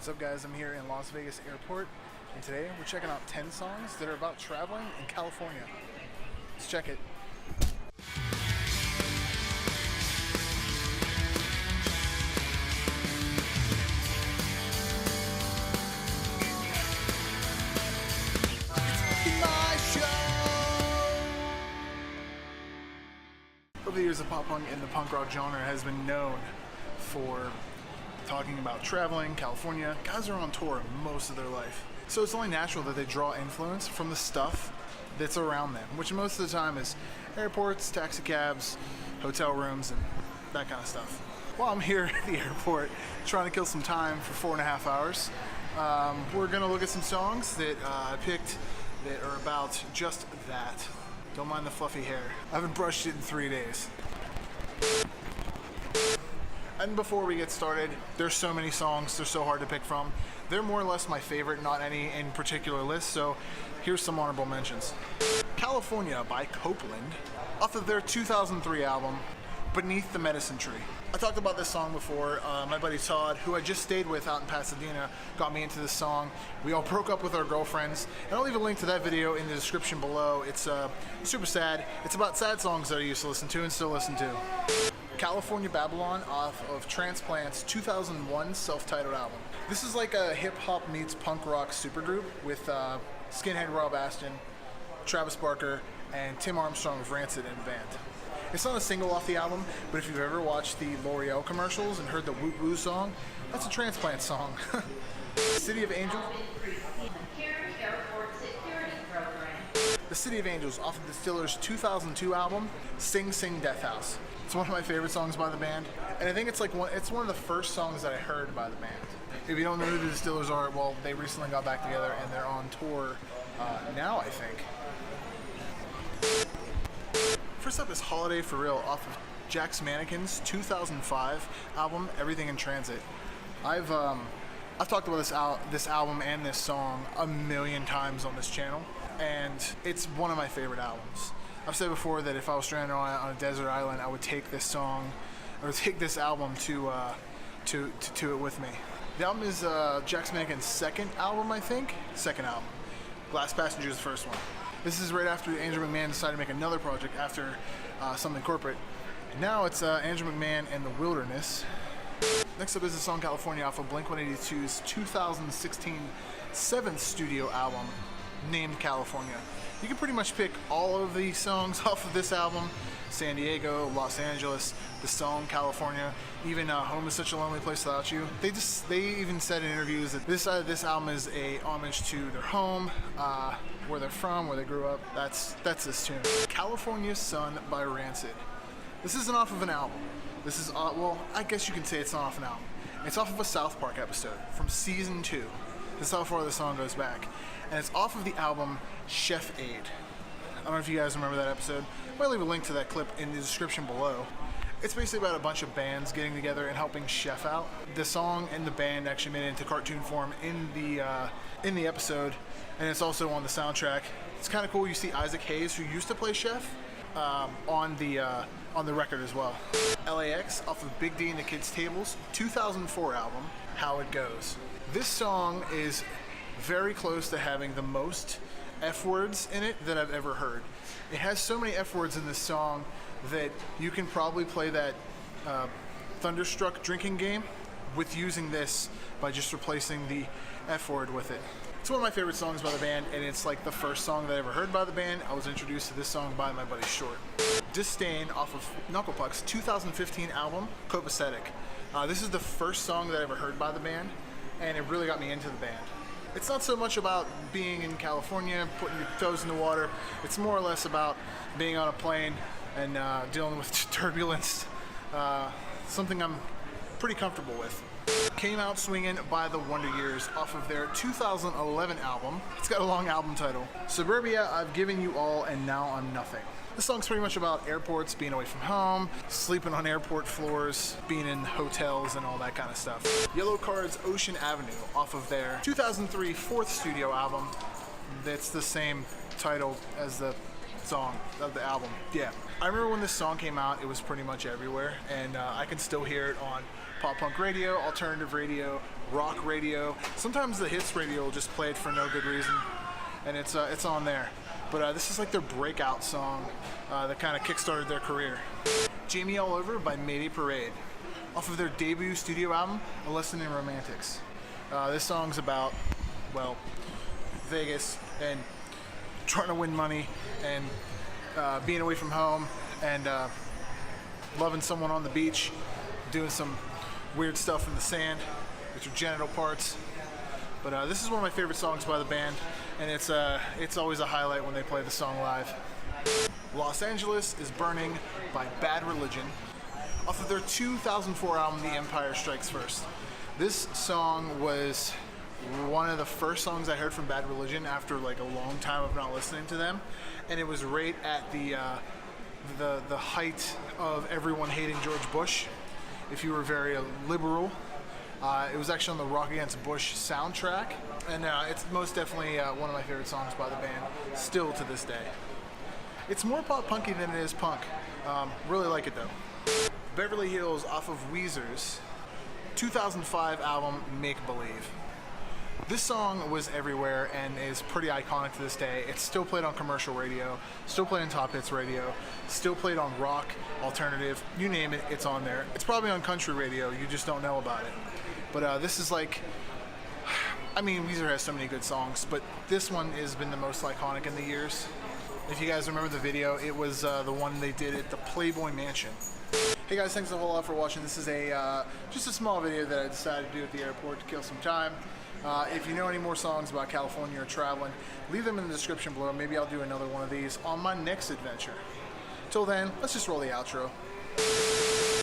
What's up guys, I'm here in Las Vegas Airport and today we're checking out 10 songs that are about traveling in California. Let's check it. Over the years, the pop punk and the punk rock genre has been known for talking about traveling, California. Guys are on tour most of their life. So it's only natural that they draw influence from the stuff that's around them, which most of the time is airports, taxi cabs, hotel rooms, and that kind of stuff. While I'm here at the airport trying to kill some time for 4.5 hours, we're gonna look at some songs that I picked that are about just that. Don't mind the fluffy hair. I haven't brushed it in 3 days. And before we get started, there's so many songs, they're so hard to pick from. They're more or less my favorite, not any in particular list, so here's some honorable mentions. California by Copeland, off of their 2003 album, Beneath the Medicine Tree. I talked about this song before. My buddy Todd, who I just stayed with out in Pasadena, got me into this song. We all broke up with our girlfriends, and I'll leave a link to that video in the description below. It's super sad. It's about sad songs that I used to listen to and still listen to. California Babylon off of Transplants' 2001 self-titled album. This is like a hip-hop meets punk rock supergroup with skinhead Rob Aston, Travis Barker, and Tim Armstrong of Rancid in the band. It's not a single off the album, but if you've ever watched the L'Oreal commercials and heard the Woot Woo song, that's a Transplant song. City of Angels. The City of Angels off of Distillers' 2002 album, Sing Sing Death House. It's one of my favorite songs by the band, and I think it's one of the first songs that I heard by the band. If you don't know who the Distillers are, well, they recently got back together and they're on tour now, I think. First up is Holiday for Real off of Jack's Mannequin's 2005 album, Everything in Transit. I've talked about this album and this song a million times on this channel, and it's one of my favorite albums. I've said before that if I was stranded on a desert island, I would take this song, or take this album to it with me. The album is Jack's Mannequin's second album, I think. Second album. Glass Passenger is the first one. This is right after Andrew McMahon decided to make another project after something corporate. Now it's Andrew McMahon and the Wilderness. Next up is the song California off of Blink-182's 2016 seventh studio album, named California. You can pretty much pick all of these songs off of this album. San Diego, Los Angeles, the song California, even Home is Such a Lonely Place Without You. They even said in interviews that this album is a homage to their home, where they're from, where they grew up. That's this tune. California Sun by Rancid. This isn't off of an album. This is, well, I guess you can say it's not off an album. It's off of a South Park episode from season 2. This is how far the song goes back. And it's off of the album Chef Aid. I don't know if you guys remember that episode. I might leave a link to that clip in the description below. It's basically about a bunch of bands getting together and helping chef out. The song and the band actually made it into cartoon form in the episode, and it's also on the soundtrack. It's kind of cool. You see Isaac Hayes, who used to play Chef, on the record as well. LAX off of Big D and the Kids Table's 2004 album, How It Goes. This song is very close to having the most F words in it that I've ever heard. It has so many F words in this song that you can probably play that Thunderstruck drinking game with using this by just replacing the F word with it. It's one of my favorite songs by the band, and it's like the first song that I ever heard by the band. I was introduced to this song by my buddy Short. Disdain off of Knuckle Puck's 2015 album, Copacetic. This is the first song that I ever heard by the band, and it really got me into the band. It's not so much about being in California, putting your toes in the water. It's more or less about being on a plane and dealing with turbulence. Something I'm pretty comfortable with. Came Out Swingin' by the Wonder Years off of their 2011 album. It's got a long album title. Suburbia, I've Given You All, and Now I'm Nothing. This song's pretty much about airports, being away from home, sleeping on airport floors, being in hotels, and all that kind of stuff. Yellowcard's Ocean Avenue off of their 2003 fourth studio album. That's the same title as the song of the album. Yeah, I remember when this song came out, it was pretty much everywhere, and I can still hear it on pop punk radio, alternative radio, rock radio. Sometimes the hits radio will just play it for no good reason, and it's on there. But this is like their breakout song that kind of kickstarted their career. Jamie All Over by Mayday Parade, off of their debut studio album, A Lesson in Romantics. This song's about, well, Vegas and trying to win money and being away from home and loving someone on the beach, doing some weird stuff in the sand with your genital parts. But this is one of my favorite songs by the band, and it's always a highlight when they play the song live. Los Angeles is Burning by Bad Religion, off of their 2004 album, The Empire Strikes First. This song was one of the first songs I heard from Bad Religion after like a long time of not listening to them, and it was right at the height of everyone hating George Bush. If you were very liberal, it was actually on the Rock Against Bush soundtrack, and it's most definitely one of my favorite songs by the band, still to this day. It's more pop punky than it is punk. Really like it though. Beverly Hills, off of Weezer's 2005 album Make Believe. This song was everywhere and is pretty iconic to this day. It's still played on commercial radio, still played on Top Hits radio, still played on rock, alternative, you name it, it's on there. It's probably on country radio, you just don't know about it. But this is like, I mean, Weezer has so many good songs, but this one has been the most iconic in the years. If you guys remember the video, it was the one they did at the Playboy Mansion. Hey guys, thanks a whole lot for watching. This is just a small video that I decided to do at the airport to kill some time. If you know any more songs about California or traveling, leave them in the description below. Maybe I'll do another one of these on my next adventure. Till then, let's just roll the outro.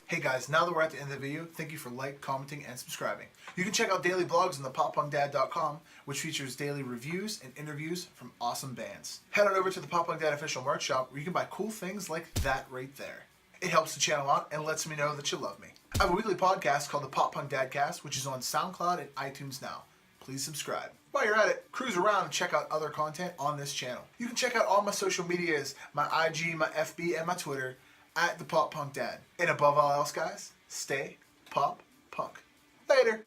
Hey guys, now that we're at the end of the video, thank you for commenting, and subscribing. You can check out daily blogs on thepoppunkdad.com, which features daily reviews and interviews from awesome bands. Head on over to the Pop Punk Dad official merch shop where you can buy cool things like that right there. It helps the channel out and lets me know that you love me. I have a weekly podcast called the Pop Punk Dadcast, which is on SoundCloud and iTunes now. Please subscribe. While you're at it, cruise around and check out other content on this channel. You can check out all my social medias, my IG, my FB, and my Twitter, at the Pop Punk Dad. And above all else, guys, stay pop punk. Later.